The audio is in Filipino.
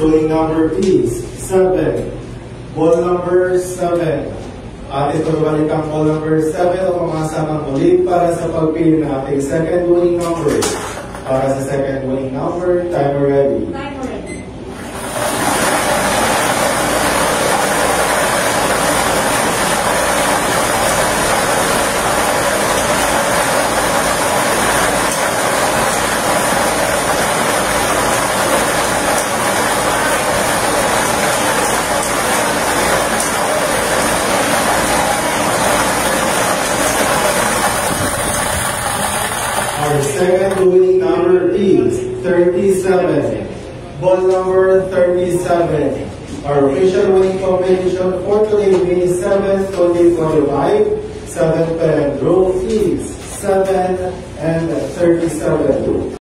winning number is 7. Ball number 7. At ito balik ang ball number 7 o mamasamang ulit para sa pagpili ng ating second winning number. Para sa second winning number, timer ready. Timer ready. Our second winning number is 37. Ball number 37. Our official winning combination for today, May 7, 2025. 7th and row is 7 and 37.